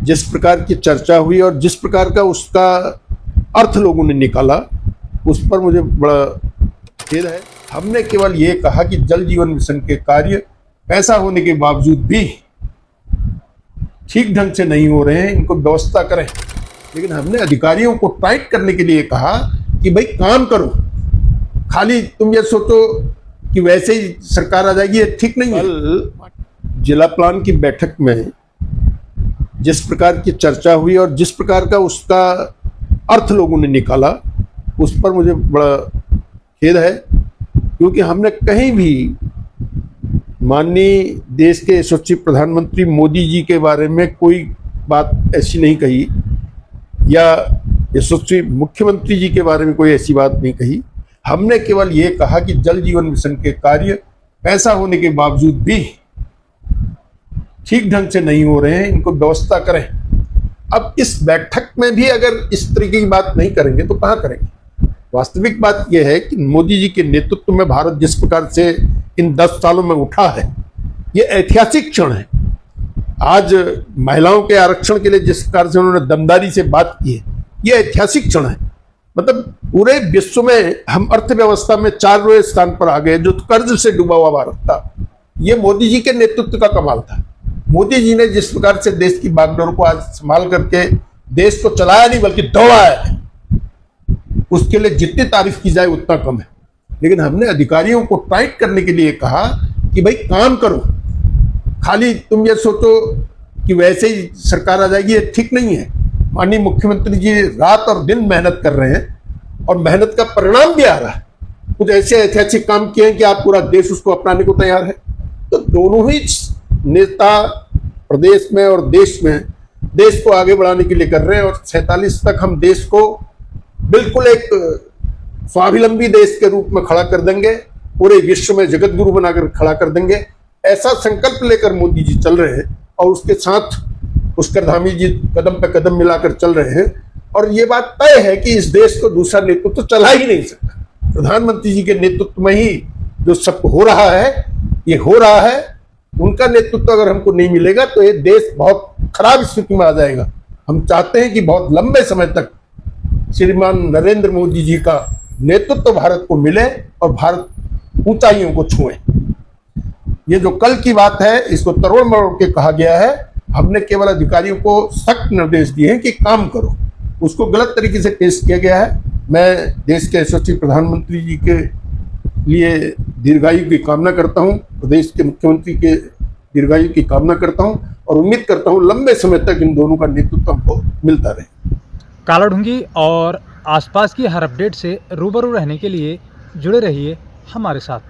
जिस प्रकार की चर्चा हुई और जिस प्रकार का उसका अर्थ लोगों ने निकाला, उस पर मुझे बड़ा खेद है। हमने केवल ये कहा कि जल जीवन मिशन के कार्य पैसा होने के बावजूद भी ठीक ढंग से नहीं हो रहे हैं, इनको व्यवस्था करें। लेकिन हमने अधिकारियों को टाइट करने के लिए कहा कि भाई काम करो, खाली तुम ये सोचो कि वैसे ही सरकार आ जाएगी, ये ठीक नहीं है। कल जिला प्लान की बैठक में जिस प्रकार की चर्चा हुई और जिस प्रकार का उसका अर्थ लोगों ने निकाला, उस पर मुझे बड़ा खेद है, क्योंकि हमने कहीं भी माननीय देश के यशस्वी प्रधानमंत्री मोदी जी के बारे में कोई बात ऐसी नहीं कही, या यशस्वी मुख्यमंत्री जी के बारे में कोई ऐसी बात नहीं कही। हमने केवल ये कहा कि जल जीवन मिशन के कार्य पैसा होने के बावजूद भी ठीक ढंग से नहीं हो रहे हैं, इनको व्यवस्था करें। अब इस बैठक में भी अगर इस तरीके की बात नहीं करेंगे तो कहाँ करेंगे? वास्तविक बात यह है कि मोदी जी के नेतृत्व में भारत जिस प्रकार से इन 10 सालों में उठा है, ये ऐतिहासिक क्षण है। आज महिलाओं के आरक्षण के लिए जिस प्रकार से उन्होंने दमदारी से बात की है, ये ऐतिहासिक क्षण है। मतलब पूरे विश्व में हम अर्थव्यवस्था में 4वें स्थान पर आ गए, जो कर्ज से डूबा हुआ भारत था। ये मोदी जी के नेतृत्व का कमाल था। मोदी जी ने जिस प्रकार से देश की बागडोर को आज संभाल करके देश को चलाया नहीं बल्कि दौड़ाया है, उसके लिए जितनी तारीफ की जाए उतना कम है। लेकिन हमने अधिकारियों को टाइट करने के लिए कहा कि भाई काम करो, खाली तुम ये सोचो कि वैसे ही सरकार आ जाएगी, ये ठीक नहीं है। माननीय मुख्यमंत्री जी रात और दिन मेहनत कर रहे हैं और मेहनत का परिणाम भी आ रहा है। कुछ ऐसे ऐतिहासिक काम किए हैं कि आप पूरा देश उसको अपनाने को तैयार है। तो दोनों ही नेता प्रदेश में और देश में देश को आगे बढ़ाने के लिए कर रहे हैं, और 47 तक हम देश को बिल्कुल एक स्वावलंबी देश के रूप में खड़ा कर देंगे, पूरे विश्व में जगत गुरु बनाकर खड़ा कर देंगे, ऐसा संकल्प लेकर मोदी जी चल रहे हैं। और उसके साथ पुष्करधामी जी कदम पे कदम मिलाकर चल रहे हैं। और ये बात तय है कि इस देश को दूसरा नेतृत्व तो चला ही नहीं सकता। प्रधानमंत्री जी के नेतृत्व में ही जो सब हो रहा है, ये हो रहा है। उनका नेतृत्व अगर हमको नहीं मिलेगा तो ये देश बहुत खराब स्थिति में आ जाएगा। हम चाहते हैं कि बहुत लंबे समय तक श्रीमान नरेंद्र मोदी जी का नेतृत्व भारत को मिले और भारत ऊंचाइयों को छुए। ये जो कल की बात है, इसको तरोड़ मरोड़ के कहा गया है। हमने केवल अधिकारियों को सख्त निर्देश दिए हैं कि काम करो, उसको गलत तरीके से पेश किया गया है। मैं देश के यशस्वी प्रधानमंत्री जी के लिए दीर्घायु की कामना करता हूं, प्रदेश के मुख्यमंत्री के दीर्घायु की कामना करता हूं, और उम्मीद करता हूं लंबे समय तक इन दोनों का नेतृत्व हमको मिलता रहे। कालाढूंगी और आसपास की हर अपडेट से रूबरू रहने के लिए जुड़े रहिए हमारे साथ।